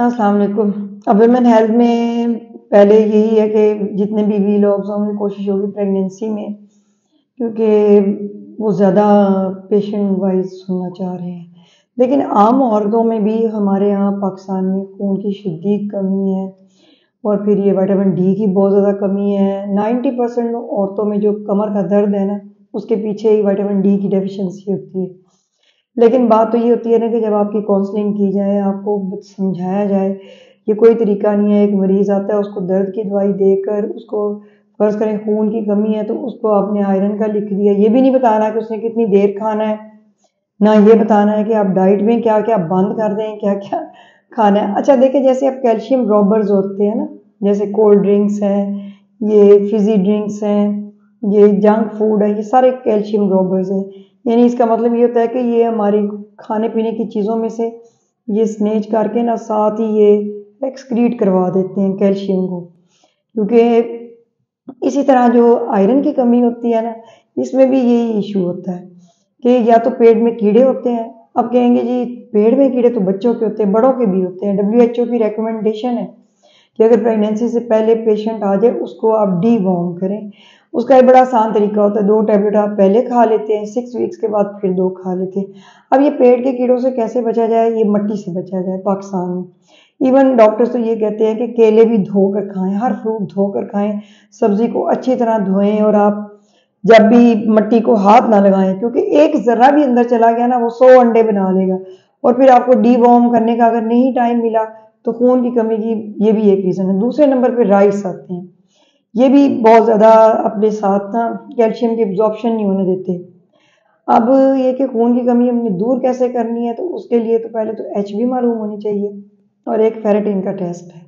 अस्सलाम वालेकुम। अब वुमेन हेल्थ में पहले यही है कि जितने भी वीलॉग्स होंगे कोशिश होगी प्रेगनेंसी में, क्योंकि वो ज़्यादा पेशेंट वाइज सुनना चाह रहे हैं। लेकिन आम औरतों में भी हमारे यहाँ पाकिस्तान में खून की शदीद कमी है और फिर ये विटामिन डी की बहुत ज़्यादा कमी है। 90% औरतों में जो कमर का दर्द है ना, उसके पीछे ही विटामिन डी की डेफिशिएंसी होती है। लेकिन बात तो ये होती है ना कि जब आपकी काउंसलिंग की जाए, आपको समझाया जाए, ये कोई तरीका नहीं है। एक मरीज़ आता है, उसको दर्द की दवाई देकर उसको फ़र्ज़ करें खून की कमी है तो उसको आपने आयरन का लिख दिया। ये भी नहीं बताना कि उसने कितनी देर खाना है, ना ये बताना है कि आप डाइट में क्या-क्या बंद कर दें, क्या-क्या खाना है। अच्छा देखिए, जैसे अब कैल्शियम रोबर्स होते हैं ना, जैसे कोल्ड ड्रिंक्स हैं, ये फ़िज़ी ड्रिंक्स हैं, ये जंक फूड है, ये सारे कैल्शियम रोबर्स हैं। यानी इसका मतलब ये होता है कि ये हमारी खाने-पीने की चीज़ों में से ये स्नेच करके ना साथ ही ये एक्सक्रीट करवा देते हैं कैल्शियम को। क्योंकि इसी तरह जो आयरन की कमी होती है ना, इसमें भी यही इशू होता है कि या तो पेट में कीड़े होते हैं। अब कहेंगे जी पेट में कीड़े तो बच्चों के होते हैं, बड़ों के भी होते हैं। डब्ल्यूएचओ की रिकमेंडेशन है कि अगर प्रेगनेंसी से पहले पेशेंट आ जाए उसको आप डीवॉर्म करें। उसका एक बड़ा आसान तरीका होता है, 2 टैबलेट आप पहले खा लेते हैं, 6 वीक्स के बाद फिर 2 खा लेते हैं। अब ये पेट के कीड़ों से कैसे बचा जाए? ये मट्टी से बचा जाए पाकिस्तान में। इवन डॉक्टर्स तो ये कहते हैं कि केले भी धोकर खाएं, हर फ्रूट धोकर खाएं, सब्जी को अच्छी तरह धोएं और आप जब भी मट्टी को हाथ ना लगाएं, क्योंकि एक जर्रा भी अंदर चला गया ना वो 100 अंडे बना लेगा। और फिर आपको डीवॉर्म करने का अगर नहीं टाइम मिला तो खून की कमी की ये भी एक रीज़न है। दूसरे नंबर पे राइस आते हैं, ये भी बहुत ज़्यादा अपने साथ ना कैल्शियम की एब्जॉर्प्शन नहीं होने देते। अब ये कि खून की कमी हमने दूर कैसे करनी है, तो उसके लिए तो पहले तो एचबी मालूम होनी चाहिए और एक फेरेटिन का टेस्ट है।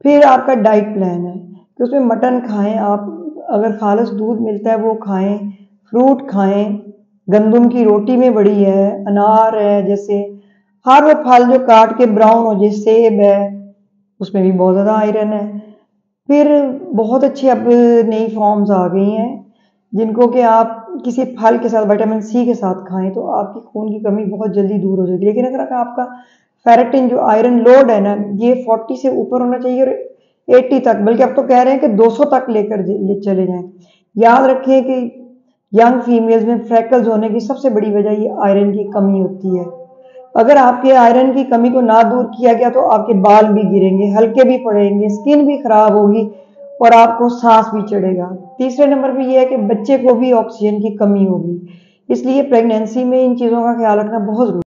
फिर आपका डाइट प्लान है कि उसमें मटन खाएं आप, अगर खालिस दूध मिलता है वो खाएं, फ्रूट खाएं, गंदम की रोटी में बड़ी है, अनार है, जैसे हर वो फल जो काट के ब्राउन हो जाए, सेब है, उसमें भी बहुत ज़्यादा आयरन है। फिर बहुत अच्छी अब नई फॉर्म्स आ गई हैं जिनको कि आप किसी फल के साथ विटामिन सी के साथ खाएं तो आपकी खून की कमी बहुत जल्दी दूर हो जाएगी। लेकिन अगर आपका फेरेटिन जो आयरन लोड है ना, ये 40 से ऊपर होना चाहिए और 80 तक, बल्कि अब तो कह रहे हैं कि 200 तक लेकर चले जाएं। याद रखें कि यंग फीमेल्स में फ्रैकल्स होने की सबसे बड़ी वजह ये आयरन की कमी होती है। अगर आपके आयरन की कमी को ना दूर किया गया तो आपके बाल भी गिरेंगे, हल्के भी पड़ेंगे, स्किन भी खराब होगी और आपको सांस भी चढ़ेगा। तीसरे नंबर पे ये है कि बच्चे को भी ऑक्सीजन की कमी होगी। इसलिए प्रेगनेंसी में इन चीज़ों का ख्याल रखना बहुत ज़रूरी है।